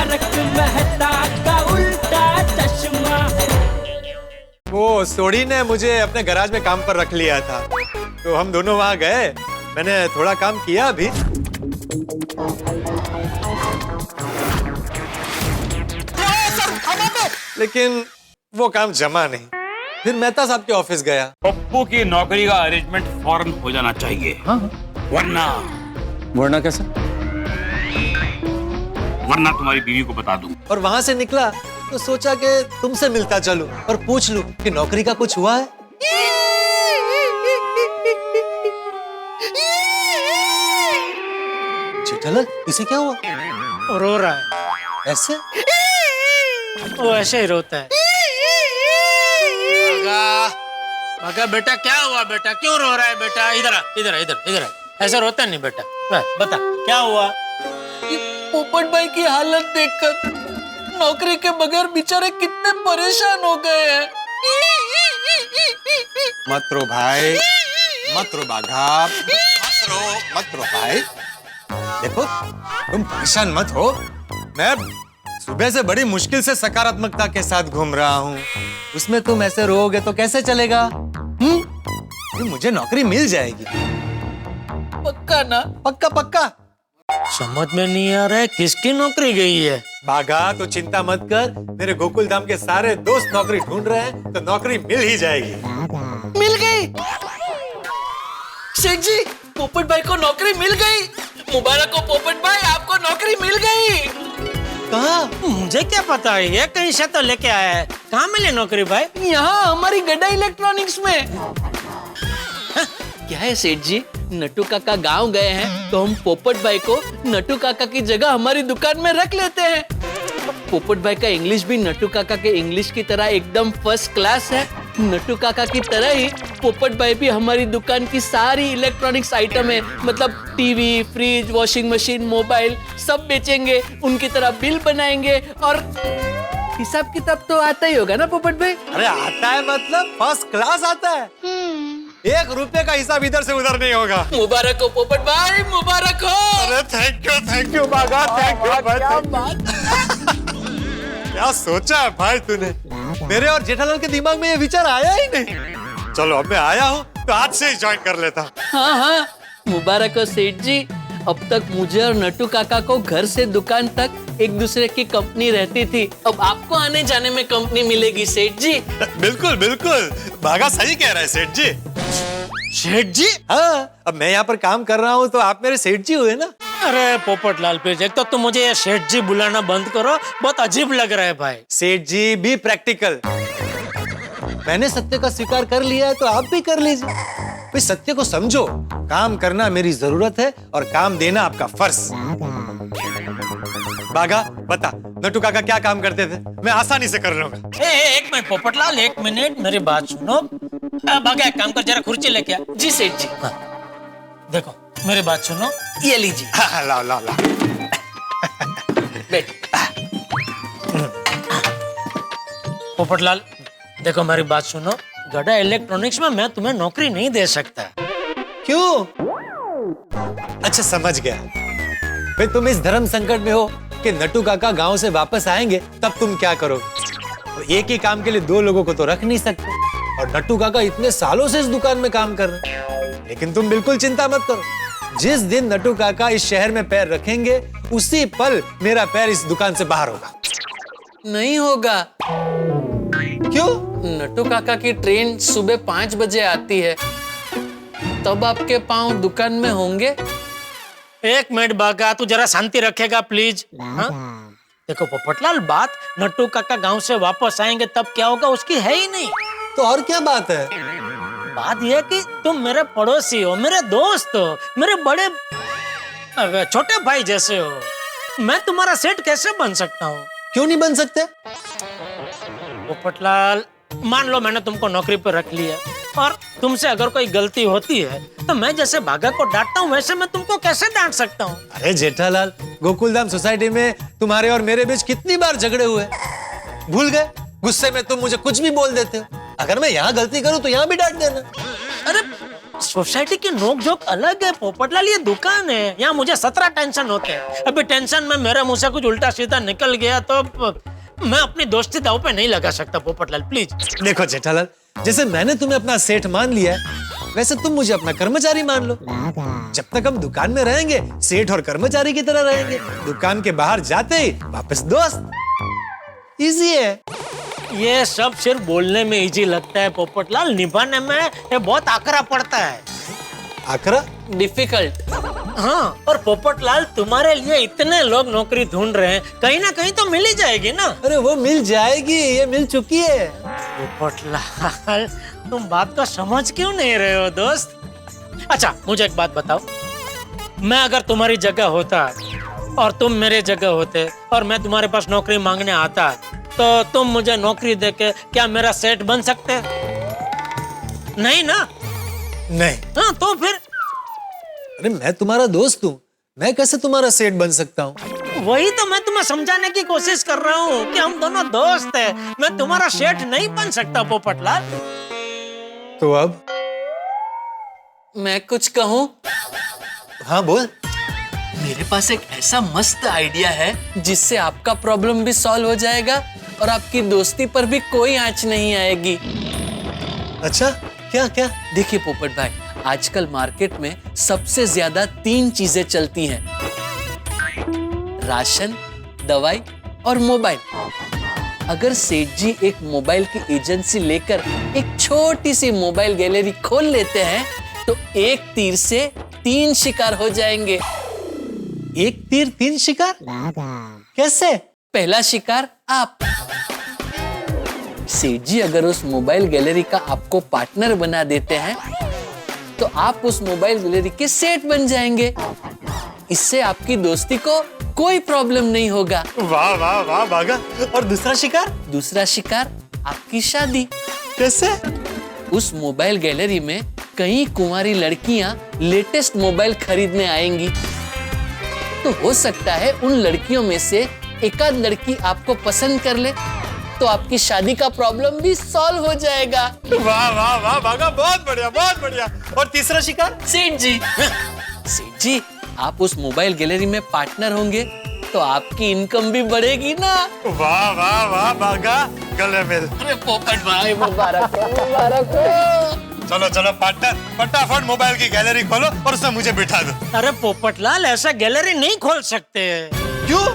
तारक मेहता का उल्टा चश्मा। वो सोडी ने मुझे अपने गैराज में काम पर रख लिया था, तो हम दोनों वहां गए। मैंने थोड़ा काम किया अभी। लेकिन वो काम जमा नहीं। फिर मेहता साहब के ऑफिस गया। पप्पू की नौकरी का अरेंजमेंट फौरन हो जाना चाहिए। हाँ। वरना कैसे? वरना तुम्हारी बीवी को बता दूं। और वहां से निकला तो सोचा कि तुमसे मिलता चलूं और पूछ लूं कि नौकरी का कुछ हुआ है। जेठालाल, इसे क्या हुआ? रो रहा है। ऐसे? वो ऐसे ही रोता है। भागा बेटा, क्या हुआ बेटा, क्यों रो रहा है बेटा? इधर आ, इधर आ, इधर इधर आ। ऐसा रोता नहीं बेटा। बता क्या हुआ? पोपट भाई की हालत देखकर नौकरी के बगैर बेचारे कितने परेशान हो गए हैं। मत रो भाई, मत रो बाघा, मत रो भाई। देखो, तुम परेशान मत हो। मैं सुबह से बड़ी मुश्किल से सकारात्मकता के साथ घूम रहा हूँ। उसमें तुम ऐसे रोओगे तो कैसे चलेगा? मुझे नौकरी मिल जाएगी। पक्का ना? पक्का पक्का। समझ में नहीं आ रहा है किसकी नौकरी गई है। बाघा, तो चिंता मत कर। मेरे गोकुल धाम के सारे दोस्त नौकरी ढूंढ रहे हैं, तो नौकरी मिल ही जाएगी। मिल गई? शेख जी, पोपट भाई को नौकरी मिल गई। मुबारक हो पोपट भाई, आपको नौकरी मिल गई। कहाँ? मुझे क्या पता है, ये कहीं से तो लेके आया है। कहाँ मिली नौकरी भाई? यहाँ हमारी गड्ढा इलेक्ट्रॉनिक्स में। क्या है सेठ जी, नट्टू काका गांव गए हैं तो हम पोपट भाई को नट्टू काका की जगह हमारी दुकान में रख लेते हैं। पोपट भाई का इंग्लिश भी नट्टू काका के इंग्लिश की तरह एकदम फर्स्ट क्लास है। नट्टू काका की तरह ही पोपट भाई भी हमारी दुकान की सारी इलेक्ट्रॉनिक्स आइटम है, मतलब TV, fridge, washing machine, mobile सब बेचेंगे। उनकी तरह बिल बनाएंगे और हिसाब किताब तो आता ही होगा ना पोपट भाई? अरे आता है मतलब फर्स्ट क्लास आता है। 1 रुपए का हिसाब इधर से उधर नहीं होगा। मुबारक हो पोपट भाई, मुबारक हो। अरे thank you Bagha, thank you भाई। क्या बात। क्या सोचा है भाई तूने? मेरे और जेठालाल के दिमाग में ये विचार आया ही नहीं। चलो, अब मैं आया हूँ तो आज से ही ज्वाइन कर लेता हूँ। हाँ, मुबारक हो सेठ जी। अब तक मुझे और नट्टू काका को घर से दुकान तक एक दूसरे की कंपनी रहती थी, अब आपको आने जाने में कंपनी मिलेगी सेठ जी। बिल्कुल बिल्कुल, बाघा सही कह रहा है सेठ जी। सेठ जी? हाँ, अब मैं यहाँ पर काम कर रहा हूँ तो आप मेरे सेठ जी हुए ना। अरे पोपट लाल प्लीज, एक तो तुम मुझे ये सेठ जी बुलाना बंद करो, बहुत अजीब लग रहा है भाई। सेठ जी भी प्रैक्टिकल। मैंने सत्य का स्वीकार कर लिया है तो आप भी कर लीजिए। भाई सत्य को समझो, काम करना मेरी जरूरत है और काम देना आपका फर्ज। बाघा बता, नट्टू काका क्या काम करते थे? मैं आसानी से कर लूंगा। एक मिनट पोपटलाल, 1 मिनट मेरी बात सुनो। बाघा एक काम कर, जरा कुर्सी लेके आ। जी सेठ जी। हाँ, देखो मेरी बात सुनो, ये लीजिए। हाँ, लाओ लाओ लाओ। बैठ। पोपटलाल देखो मेरी बात सुनो, गड्ढा इलेक्ट्रॉनिक्स में मैं तुम्हें नौकरी नहीं दे सकता। क्यों? अच्छा समझ गया। भाई तुम इस धर्म संकट में हो कि नट्टू काका गांव से वापस आएंगे, तब तुम क्या करोगे? तो एक ही काम के लिए 2 लोगों को तो रख नहीं सकते, और नट्टू काका इतने सालों से इस दुकान में काम कर रहे हैं। लेकिन तुम बिल्कुल चिंता मत करो, जिस दिन नट्टू काका इस शहर में पैर रखेंगे उसी पल मेरा पैर इस दुकान से बाहर होगा। नहीं होगा। क्यों? नट्टू काका की ट्रेन सुबह 5 बजे आती है, तब आपके पांव दुकान में होंगे। 1 मिनट बाघा, तू जरा शांति रखेगा प्लीज? हाँ? देखो पोपटलाल, बात नट्टू काका गांव से वापस आएंगे तब क्या होगा उसकी है ही नहीं। तो और क्या बात है? बात यह कि तुम मेरे पड़ोसी हो, मेरे दोस्त हो, मेरे बड़े छोटे भाई जैसे हो। मैं तुम्हारा सेठ कैसे बन सकता हूँ? क्यों नहीं बन सकते? पोपटलाल मान लो मैंने तुमको नौकरी पर रख लिया और तुमसे अगर कोई गलती होती है तो मैं जैसे भागा को डांटता हूँ वैसे मैं तुमको कैसे डांट सकता हूँ? अरे जेठालाल, गोकुलधाम सोसाइटी में तुम्हारे और मेरे बीच कितनी बार झगड़े हुए, भूल गए? गुस्से में तुम मुझे कुछ भी बोल देते हो। अगर मैं यहाँ गलती करूँ तो यहाँ भी डांट देना। अरे सोसाइटी की नोक-झोंक अलग है पोपटलाल, ये दुकान है, यहाँ मुझे 17 टेंशन होते हैं। अभी टेंशन में मेरे मुंह से कुछ उल्टा सीधा निकल गया तो मैं अपनी दोस्ती दांव पे नहीं लगा सकता पोपटलाल, प्लीज। देखो जेठालाल, जैसे मैंने तुम्हें अपना सेठ मान लिया है, वैसे तुम मुझे अपना कर्मचारी मान लो। जब तक हम दुकान में रहेंगे सेठ और कर्मचारी की तरह रहेंगे, दुकान के बाहर जाते ही वापस दोस्त। इजी है। ये सब सिर्फ बोलने में इजी लगता है पोपटलाल, निभाने में ये बहुत आकरा पड़ता है। आकरा? डिफिकल्ट। हाँ, और पोपटलाल तुम्हारे लिए इतने लोग नौकरी ढूंढ रहे हैं, कहीं ना कहीं तो मिल ही जाएगी ना। अरे वो मिल जाएगी, ये मिल चुकी है। पोपटलाल तुम बात को समझ क्यों नहीं रहे हो दोस्त? अच्छा मुझे एक बात बताओ, मैं अगर तुम्हारी जगह होता और तुम मेरे जगह होते और मैं तुम्हारे पास नौकरी मांगने आता तो तुम मुझे नौकरी देके क्या मेरा सेठ बन सकते? नहीं ना? नहीं। हाँ तो फिर? अरे मैं तुम्हारा दोस्त हूँ, मैं कैसे तुम्हारा सेठ बन सकता हूँ? वही तो मैं तुम्हें समझाने की कोशिश कर रहा हूँ कि हम दोनों दोस्त हैं, मैं तुम्हारा सेठ नहीं बन सकता पोपटलाल। तो अब? मैं कुछ कहूँ? हाँ बोल। मेरे पास एक ऐसा मस्त आइडिया है जिससे आपका प्रॉब्लम भी सॉल्व हो जाएगा और आपकी दोस्ती पर भी कोई आंच नहीं आएगी। अच्छा क्या क्या? देखिए पोपट भाई, आजकल मार्केट में सबसे ज्यादा 3 चीजें चलती हैं, राशन, दवाई और मोबाइल। अगर सेठ जी एक मोबाइल की एजेंसी लेकर एक छोटी सी मोबाइल गैलरी खोल लेते हैं तो एक तीर से 3 शिकार हो जाएंगे। एक तीर 3 शिकार? कैसे? पहला शिकार आप। सेठ जी अगर उस मोबाइल गैलरी का आपको पार्टनर बना देते हैं तो आप उस मोबाइल गैलरी के सेठ बन जाएंगे। इससे आपकी दोस्ती को कोई प्रॉब्लम नहीं होगा। वाह वाह वाह बागा। और दूसरा शिकार? दूसरा शिकार आपकी शादी। कैसे? उस मोबाइल गैलरी में कई कुंवारी लड़कियां लेटेस्ट मोबाइल खरीदने आएंगी, तो हो सकता है उन लड़कियों में से एकाध लड़की आपको पसंद कर ले तो आपकी शादी का प्रॉब्लम भी सॉल्व हो जाएगा। वाह वाह वाह बागा, बहुत बढ़िया बहुत बढ़िया। और तीसरा शिकार? सेठ जी। सेठ जी आप उस मोबाइल गैलरी में पार्टनर होंगे तो आपकी इनकम भी बढ़ेगी ना। वाह वाह वाह बागा, गले मिल। अरे पोपट भाई मुबारक हो, मुबारक हो। चलो चलो पार्टनर, फटाफट मोबाइल की गैलरी खोलो और उसमें मुझे बिठा दो। अरे पोपटलाल ऐसा गैलरी नहीं खोल सकते। क्यों?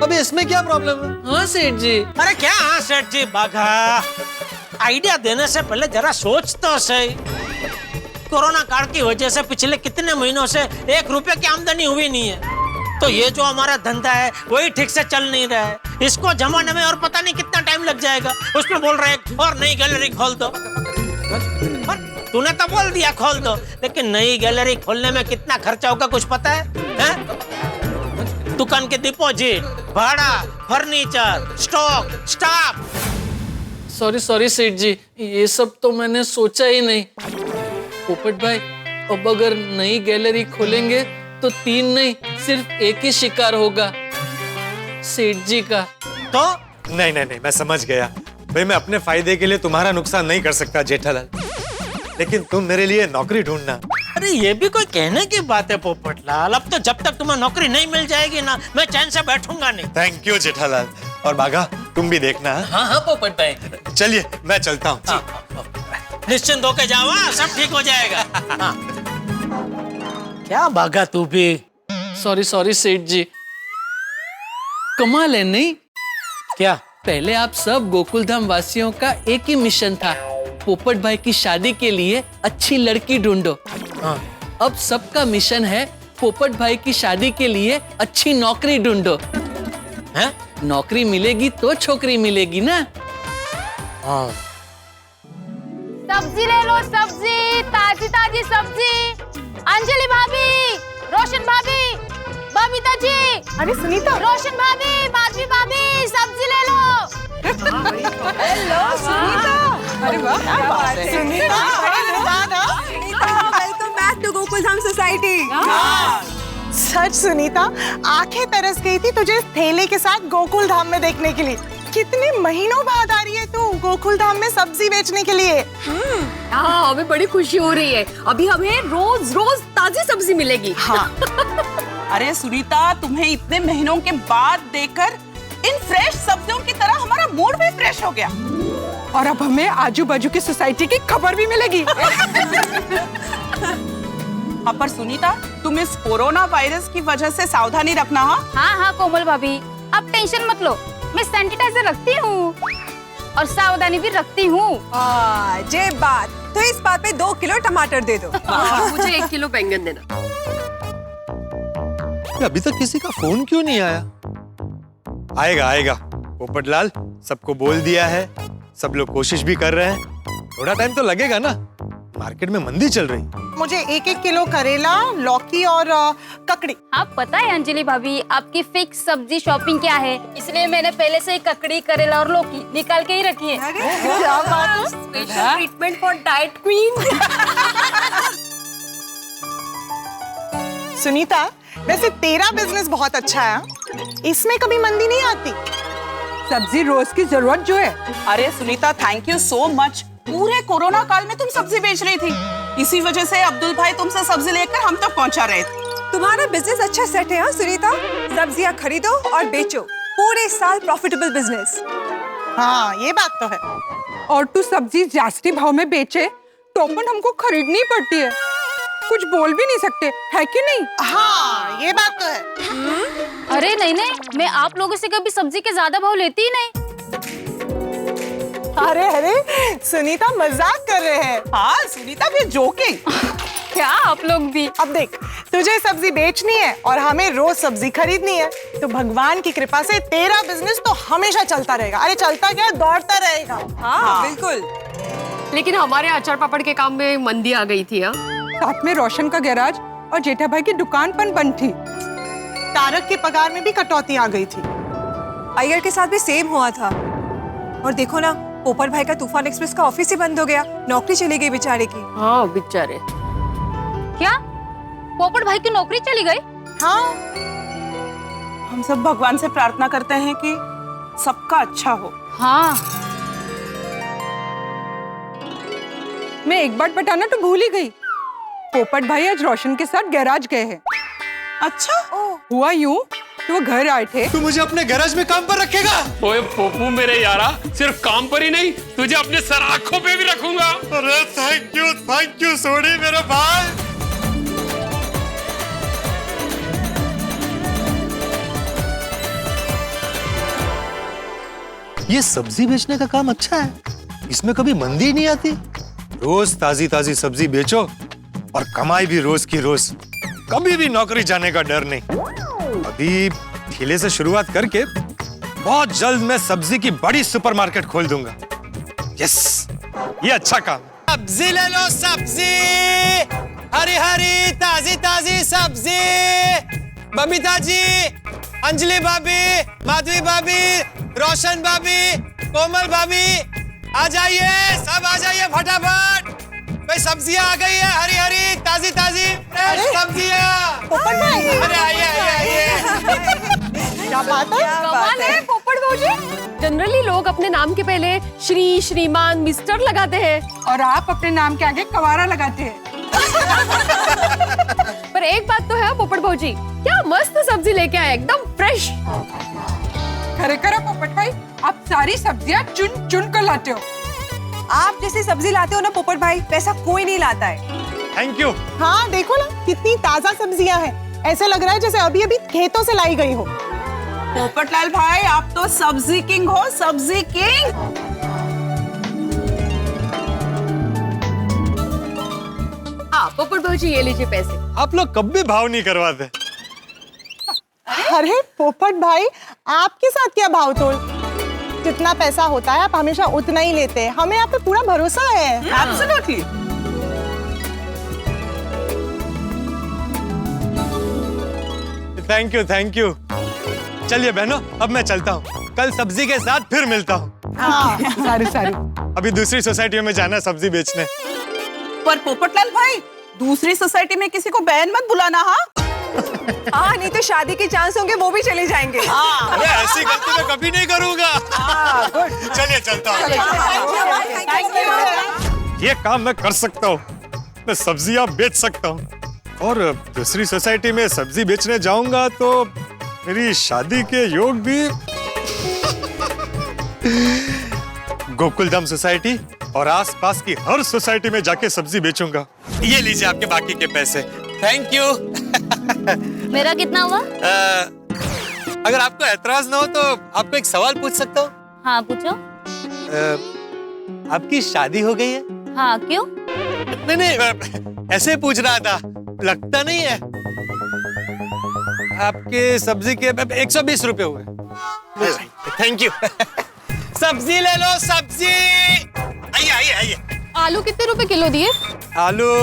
अबे इसमें क्या प्रॉब्लम है? हाँ सेठ जी। अरे क्या हाँ सेठ जी, बाघा आइडिया देने से पहले जरा सोच तो सही। कोरोना काल की वजह से पिछले कितने महीनों से 1 रुपए की आमदनी हुई नहीं है, तो ये जो हमारा धंधा है वही ठीक से चल नहीं रहा है। इसको जमाने में और पता नहीं कितना टाइम लग जाएगा। उसमें बोल रहे हैं और नई गैलरी खोल दो। तूने तो बोल दिया खोल दो, लेकिन नई गैलरी खोलने में कितना खर्चा होगा कुछ पता है? दुकान के डिपॉजिट, भाड़ा, फर्नीचर, स्टॉक, स्टाफ। सॉरी सेठ जी, ये सब तो मैंने सोचा ही नहीं। पोपट भाई अब अगर नई गैलरी खोलेंगे तो 3 नहीं सिर्फ 1 ही शिकार होगा, सेठ जी का। तो नहीं नहीं नहीं, मैं समझ गया भाई। मैं अपने फायदे के लिए तुम्हारा नुकसान नहीं कर सकता जेठालाल, लेकिन तुम मेरे लिए नौकरी ढूंढना। अरे ये भी कोई कहने की बात है पोपटलाल। अब तो जब तक तुम्हें नौकरी नहीं मिल जाएगी ना, मैं चैन से बैठूंगा नहीं। Thank you Jethalal. और बागा तुम भी देखना। हाँ पोपट भाई। चलिए मैं चलता हूँ। निश्चिंत होके जाओ, सब ठीक हो जाएगा। हाँ। क्या बागा तू भी? सॉरी सेठ जी। कमाल है नहीं? क्या? पहले आप सब गोकुलधाम वासियों का एक ही मिशन था, पोपट भाई की शादी के लिए अच्छी लड़की ढूंढो। हाँ। अब सबका मिशन है पोपट भाई की शादी के लिए अच्छी नौकरी ढूंढो। हैं? नौकरी मिलेगी तो छोकरी मिलेगी ना। हाँ। सब्जी ले लो, सब्जी, ताजी ताजी सब्जी। अंजलि भाभी, रोशन भाभी, बबीता जी, अरे सुनीता, रोशन भाभी, माधवी भाभी, सब्जी ले लो। हेलो सुनीता। अरे वाह क्या बात है Sunita. Welcome back to Gokuldham society. सच सुनीता, आंखें तरस गई थी तुझे इस थैले के साथ गोकुलधाम में देखने के लिए। कितने महीनों बाद आ रही है तू। गोकुल धाम में सब्जी बेचने के लिए। हाँ, हमें बड़ी खुशी हो रही है। अभी हमें रोज रोज ताजी सब्जी मिलेगी। हाँ। अरे सुनीता, तुम्हें इतने महीनों के बाद देखकर इन फ्रेश सब्जियों की तरह हमारा मूड भी फ्रेश हो गया। और अब हमें आजू बाजू की सोसाइटी की खबर भी मिलेगी। हाँ, पर सुनीता, तुम इस कोरोना वायरस की वजह से सावधानी रखना। हाँ हाँ कोमल भाभी, आप टेंशन मत लो, मैं सैनिटाइजर रखती हूँ और सावधानी भी रखती हूँ। जे बात, तो इस बात पे 2 किलो टमाटर दे दो। मुझे 1 किलो बैंगन देना। अभी तक किसी का फोन क्यों नहीं आया? आएगा आएगा। पोपटलाल, सबको बोल दिया है, सब लोग कोशिश भी कर रहे हैं। थोड़ा टाइम तो लगेगा ना, मार्केट में मंदी चल रही। मुझे 1-1 किलो करेला, लौकी और ककड़ी। आप पता है अंजलि भाभी, आपकी फिक्स सब्जी शॉपिंग क्या है, इसलिए मैंने पहले से ही ककड़ी, करेला और लौकी निकाल के ही रखी है। क्या बात है? Special treatment for diet queen. Sunita, वैसे तेरा बिजनेस बहुत अच्छा है, इसमें कभी मंदी नहीं आती। सब्जी रोज की जरूरत जो है। अरे Sunita, thank you so much. पूरे कोरोना काल में तुम सब्जी बेच रही थी, इसी वजह से अब्दुल भाई तुमसे सब्जी लेकर हम तक पहुंचा रहे थे। तुम्हारा बिजनेस अच्छा सेट है। हाँ सुनीता, सब्जियां खरीदो और बेचो, पूरे साल प्रॉफिटेबल बिजनेस। हाँ, ये बात तो है। और तू सब्जी जास्ती भाव में बेचे तो अपन हमको खरीदनी पड़ती है, कुछ बोल भी नहीं सकते, है कि नहीं? हाँ, ये बात तो है। अरे नहीं नहीं, मैं आप लोगों से कभी सब्जी के ज्यादा भाव लेती ही नहीं। अरे अरे, सुनीता मजाक कर रहे हैं। हाँ सुनीता, भी जोकिंग। क्या आप लोग भी? अब देख, तुझे सब्जी बेचनी है और हमें रोज सब्जी खरीदनी है, तो भगवान की कृपा से तेरा बिजनेस तो हमेशा चलता रहेगा। अरे चलता क्या, दौड़ता रहेगा। हाँ बिल्कुल। लेकिन हमारे अचार पापड़ के काम में मंदी आ गई थी। हाँ, साथ में रोशन का गैराज और जेठा भाई की दुकान बंद थी। तारक के पगार में भी कटौती आ गई थी। अय्यर के साथ भी सेम हुआ था। और देखो ना, पोपट भाई का तूफान एक्सप्रेस का ऑफिस ही बंद हो गया, नौकरी चली गई बेचारे की। हाँ बेचारे। क्या पोपट भाई की नौकरी चली गई? हाँ, हम सब भगवान से प्रार्थना करते हैं कि सबका अच्छा हो। हाँ, मैं एक बात बताना तो भूल ही गई, पोपट भाई आज रोशन के साथ गैराज गए हैं। अच्छा, हुआ यूं कि वो घर आए थे। तू मुझे अपने गैराज में काम पर रखेगा? ओए पोपू मेरे यारा, सिर्फ काम पर ही नहीं, तुझे अपने सर आंखों पे भी रखूंगा। अरे थैंक यू सोनी मेरे भाई। ये सब्जी बेचने का काम अच्छा है, इसमें कभी मंदी नहीं आती। रोज ताजी ताजी सब्जी बेचो और कमाई भी रोज की रोज, कभी भी नौकरी जाने का डर नहीं। अभी ठेले से शुरुआत करके बहुत जल्द मैं सब्जी की बड़ी सुपरमार्केट खोल दूंगा। यस, ये अच्छा काम। सब्जी ले लो, सब्जी हरी हरी ताजी ताजी सब्जी। बबीता जी, अंजलि भाभी, माधवी भाभी, रोशन भाभी, कोमल भाभी, आ जाइए, सब आ जाइए फटाफट। भाई सब्जियां आ गई है, हरी हरी ताजी ताजी फ्रेश सब्जियां। पोपट भाई, अरे आइए। क्या बात है? कमाल है पोपट भाजी। जनरली लोग अपने नाम के पहले श्री, श्रीमान, मिस्टर लगाते हैं, और आप अपने नाम के आगे कवारा लगाते हैं। पर एक बात तो है पोपट भाजी, क्या मस्त सब्जी लेके आए, एकदम फ्रेश। खरेखर पोपट भाई, आप सारी सब्जियां चुन चुन कर लाते हो। आप जैसी सब्जी लाते हो ना पोपट भाई, वैसा कोई नहीं लाता है। Thank you. हाँ देखो ना, कितनी ताजा सब्जियां हैं, ऐसे लग रहा है जैसे अभी अभी खेतों से लाई गई हो। पोपटलाल भाई, आप तो सब्जी किंग हो, सब्जी किंग। हाँ पोपट भाजी, ये लीजिए पैसे। आप लोग कभी भाव नहीं करवाते। अरे पोपट भाई, आपके साथ क्या भाव तोल, जितना पैसा होता है आप हमेशा उतना ही लेते हैं, हमें आप पे पूरा भरोसा है। एब्सोल्युटली। Thank you. चलिए बहनों, अब मैं चलता हूँ, कल सब्जी के साथ फिर मिलता हूँ। हाँ, सारी। अभी दूसरी सोसाइटियों में जाना है सब्जी बेचने। पर पोपटलाल भाई, दूसरी सोसाइटी में किसी को बहन मत बुलाना। हाँ हाँ, नहीं तो शादी के चांस होंगे, वो भी चले जाएंगे। अरे ऐसी गलती मैं कभी नहीं करूंगा। चलिए चलता हूँ। ये काम मैं कर सकता हूँ, मैं सब्जियां बेच सकता हूँ, और दूसरी सोसाइटी में सब्जी बेचने जाऊंगा तो मेरी शादी के योग भी। गोकुलधाम सोसाइटी और आसपास की हर सोसाइटी में जाके सब्जी बेचूंगा। ये लीजिए आपके बाकी के पैसे। Thank you. मेरा कितना हुआ? अगर आपको ऐतराज ना हो तो आपको एक सवाल पूछ सकता हूँ? हाँ पूछो। आपकी शादी हो गई है? हाँ क्यों? नहीं, ऐसे पूछ रहा था, लगता नहीं है। आपके सब्जी के 120 रुपए हुए। Thank you. सब्जी ले लो, सब्जी। आइए आइए आइए। आलू कितने रुपए किलो दिए? आलू?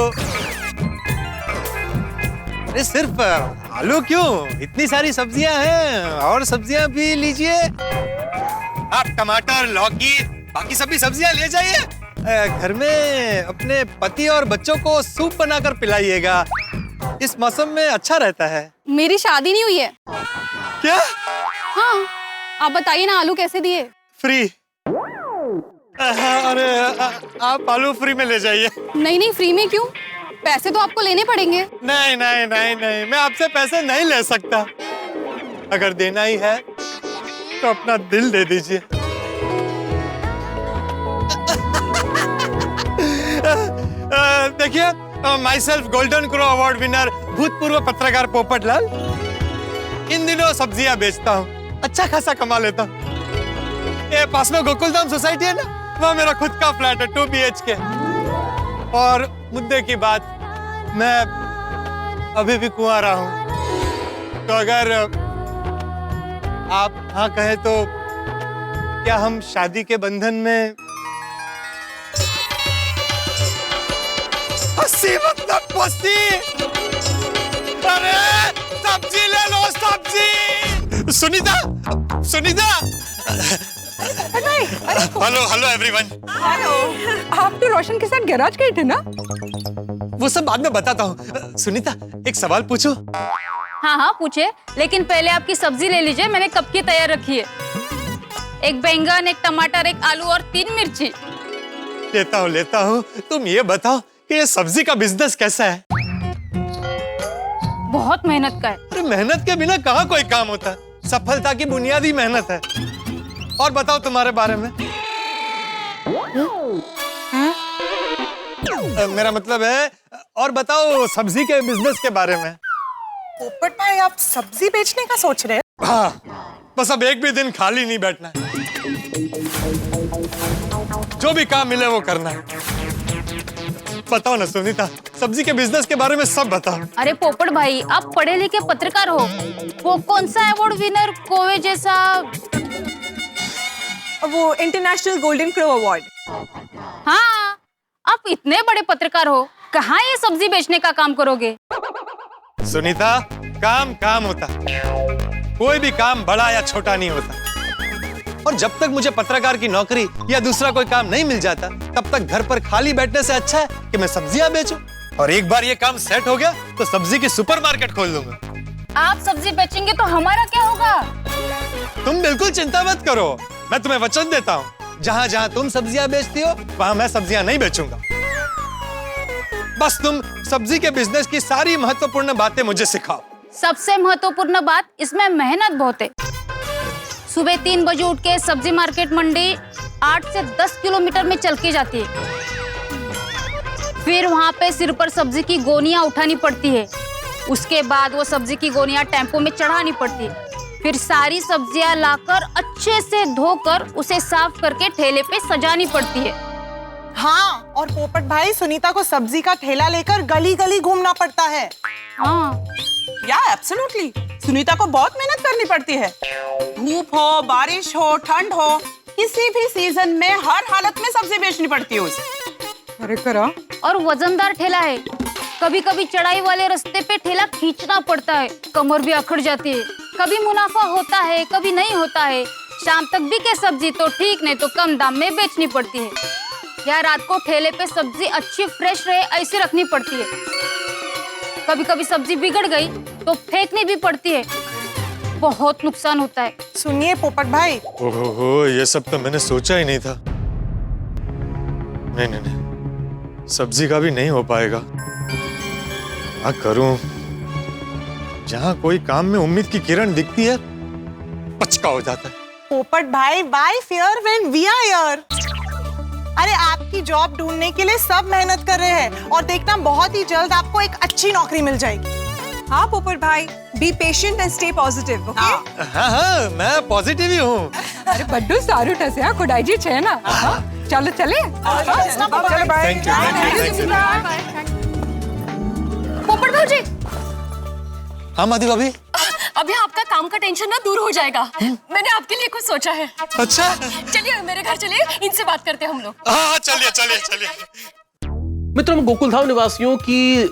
अरे सिर्फ आलू क्यों, इतनी सारी सब्जियां हैं, और सब्जियां भी लीजिए। आप टमाटर, लौकी, बाकी सभी सब्जियां ले जाइए। घर में अपने पति और बच्चों को सूप बनाकर पिलाइएगा, इस मौसम में अच्छा रहता है। मेरी शादी नहीं हुई है। क्या? हाँ, आप बताइए ना, आलू कैसे दिए? फ्री। अरे आप आलू फ्री में ले जाइए। नहीं नहीं, फ्री में क्यों? पैसे तो आपको लेने पड़ेंगे। नहीं नहीं नहीं नहीं, मैं आपसे पैसे नहीं ले सकता। अगर देना ही है तो अपना दिल दे दीजिए। देखिए, my self golden crow award winner भूतपूर्व पत्रकार पोपटलाल इन दिनों सब्जियां बेचता हूँ, अच्छा खासा कमा लेता हूँ। ये पास में गोकुलधाम सोसाइटी है ना, वहाँ मेरा खुद का फ्लैट है 2 BHK। और मुद्दे की बात, मैं अभी भी कुंवारा हूँ, तो अगर आप हाँ कहे तो क्या हम शादी के बंधन में? हंसी मतलब पस्ती। अरे सब्जी ले लो, सब्जी। Sunita, Sunita. Hello hello everyone. आप तो रोशन के साथ गैराज गए थे ना? वो सब बाद में बताता हूँ। सुनीता, एक सवाल पूछो? हाँ हाँ पूछे, लेकिन पहले आपकी सब्जी ले लीजिए, मैंने कब की तैयार रखी है। एक बैंगन, एक टमाटर, एक आलू और 3 मिर्ची। लेता हूँ। तुम ये बताओ कि ये सब्जी का बिजनेस कैसा है? बहुत मेहनत का है। अरे मेहनत के बिना कहाँ कोई काम होता है, सफलता की बुनियादी मेहनत है। और बताओ तुम्हारे बारे में। मेरा मतलब है, और बताओ सब्जी के बिजनेस के बारे में। पोपट भाई, आप सब्जी बेचने का सोच रहे हैं? हाँ, बस अब एक भी दिन खाली नहीं बैठना है, जो भी काम मिले वो करना है। बताओ ना सुनीता, सब्जी के बिजनेस के बारे में सब बताओ। अरे पोपट भाई, आप पढ़े लिखे पत्रकार हो, वो कौन सा अवार्ड विनर कोवे जैसा? वो इंटरनेशनल गोल्डन क्रो अवार्ड। हाँ, आप इतने बड़े पत्रकार हो, कहाँ ये सब्जी बेचने का काम करोगे? सुनीता, काम काम होता है, कोई भी काम बड़ा या छोटा नहीं होता। और जब तक मुझे पत्रकार की नौकरी या दूसरा कोई काम नहीं मिल जाता, तब तक घर पर खाली बैठने से अच्छा है कि मैं सब्जियां बेचूं। और एक बार ये काम सेट हो गया तो सब्जी की सुपरमार्केट खोल दूंगा। आप सब्जी बेचेंगे तो हमारा क्या होगा? तुम बिल्कुल चिंता मत करो, मैं तुम्हें वचन देता हूँ, जहाँ जहाँ तुम सब्जियां बेचती हो वहाँ मैं सब्जियां नहीं बेचूंगा। बस तुम सब्जी के बिजनेस की सारी महत्वपूर्ण बातें मुझे सिखाओ। सबसे महत्वपूर्ण बात, इसमें मेहनत बहुत है। सुबह 3 बजे उठ के सब्जी मार्केट मंडी 8 से 10 किलोमीटर में चल के जाती है। फिर वहाँ पे सिर पर सब्जी की गोनियां उठानी पड़ती है। उसके बाद वो सब्जी की गोनियां टेम्पो में चढ़ानी पड़ती है। फिर सारी सब्जियां लाकर अच्छे से धोकर उसे साफ करके ठेले पे सजानी पड़ती है। हाँ, और पोपट भाई, सुनीता को सब्जी का ठेला लेकर गली गली घूमना पड़ता है। हाँ, या एब्सोल्युटली, सुनीता को बहुत मेहनत करनी पड़ती है। धूप हो, बारिश हो, ठंड हो, किसी भी सीजन में हर हालत में सब्जी बेचनी पड़ती है उसे। अरे करा। और वजनदार ठेला है, कभी कभी चढ़ाई वाले रास्ते पे ठेला खींचना पड़ता है, कमर भी अकड़ जाती है। कभी मुनाफा होता है, कभी नहीं होता है। शाम तक बिके सब्जी तो ठीक, नहीं तो कम दाम में बेचनी पड़ती है। या रात को ठेले पे सब्जी अच्छी फ्रेश रहे ऐसे रखनी पड़ती है। कभी कभी सब्जी बिगड़ गई तो फेंकनी भी पड़ती है। बहुत नुकसान होता है। सुनिए पोपट भाई, ओहो, ये सब तो मैंने सोचा ही नहीं था। नहीं नहीं नहीं, सब्जी का भी नहीं हो पाएगा। क्या करूं? जहां कोई काम में उम्मीद की किरण दिखती है, पचका हो जाता है। पोपट भाई, bye fair when we are here. अरे आपकी जॉब ढूंढने के लिए सब मेहनत कर रहे हैं और देखना बहुत ही जल्द आपको एक अच्छी नौकरी मिल जाएगी। हाँ पोपट भाई, be patient and stay positive, okay? हाँ, मैं पॉजिटिव ही हूँ। अरे बड्डू सारू ठसे हाँ खुदाई छे ना। चलो चले। चलो bye. Thank you, thank you. Popat भाजी, हाँ माधवी भाभी। अभी आपका काम का टेंशन ना दूर हो जाएगा। मैंने आपके लिए कुछ सोचा है। अच्छा, चलिए मेरे घर चलिए, इनसे बात करते हैं हम लोग। हाँ चलिए चलिए चलिए। मित्रों, गोकुलधाम निवासियों की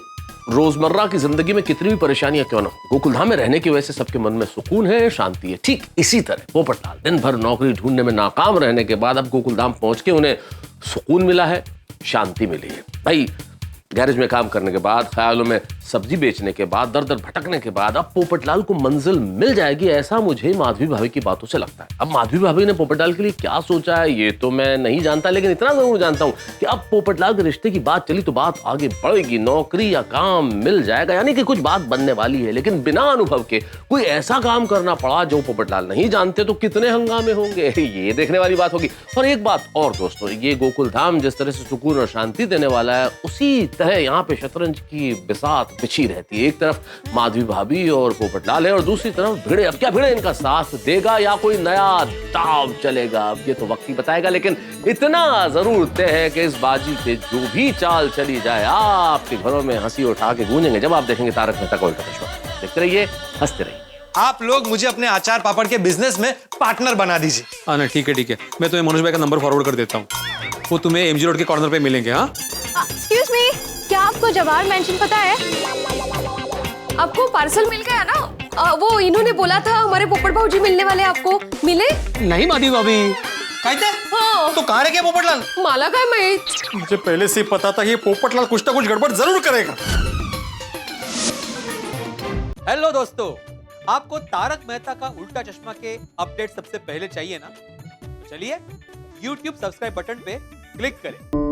रोजमर्रा की जिंदगी में कितनी भी परेशानियां क्यों ना हो, गोकुलधाम में रहने की वजह से सबके मन में सुकून है, शांति है। ठीक इसी तरह पोपटलाल दिन भर नौकरी ढूंढने में नाकाम रहने के बाद अब गोकुलधाम पहुंच के उन्हें सुकून मिला है, शांति मिली है। भाई गैरेज में काम करने के बाद, ख्यालों में सब्जी बेचने के बाद, दर दर भटकने के बाद अब पोपटलाल को मंजिल मिल जाएगी, ऐसा मुझे माधवी भाभी की बातों से लगता है। अब माधवी भाभी ने पोपटलाल के लिए क्या सोचा है ये तो मैं नहीं जानता, लेकिन इतना जरूर जानता हूं कि अब पोपटलाल के रिश्ते की बात चली तो बात आगे बढ़ेगी, नौकरी या काम मिल जाएगा, यानी कि कुछ बात बनने वाली है। लेकिन बिना अनुभव के कोई ऐसा काम करना पड़ा जो पोपटलाल नहीं जानते तो कितने हंगामे होंगे, ये देखने वाली बात होगी। और एक बात और दोस्तों, ये गोकुलधाम जिस तरह से सुकून और शांति देने वाला है, उसी तरह यहाँ पे शतरंज की बिसात बिछी रहती है। एक तरफ माधवी भाभी और पोपटलाल है और दूसरी तरफ भिड़े। अब क्या भिड़े इनका साथ देगा या कोई नया दाव चलेगा, अब ये तो वक्त ही बताएगा। लेकिन इतना जरूर तय है कि इस बाजी पे जो भी चाल चली जाए, आपके घरों में हंसी उठा के गूंजेंगे जब आप देखेंगे तारक मेहता का उल्टा चश्मा। देखते रहिए, हंसते रहिए। आप लोग मुझे अपने अचार पापड़ के बिजनेस में पार्टनर बना ददीजिए। हाँ ना, ठीक है ठीक है, मैं तुम्हें मनोज भाई का नंबर फॉरवर्ड कर देता हूँ। वो तुम्हें एमजी रोड के कॉर्नर पे मिलेंगे। हाँ एक्सक्यूज मी, क्या आपको जवाहर मेंशन पता है? आपको पार्सल मिल गया ना? वो इन्होंने बोला था हमारे पोपट भाजी मिलने वाले, आपको मिले? नहीं माधवी भाभी। कहते? हाँ। तो कहाँ रह गया पोपटलाल? माला का मैं मुझे पहले से ही पता था कि ये पोपटलाल कुछ ना कुछ गड़बड़ जरूर करेगा। हेलो दोस्तों, आपको तारक मेहता का उल्टा चश्मा के अपडेट सबसे पहले चाहिए ना? चलिए YouTube सब्सक्राइब बटन पे क्लिक करें।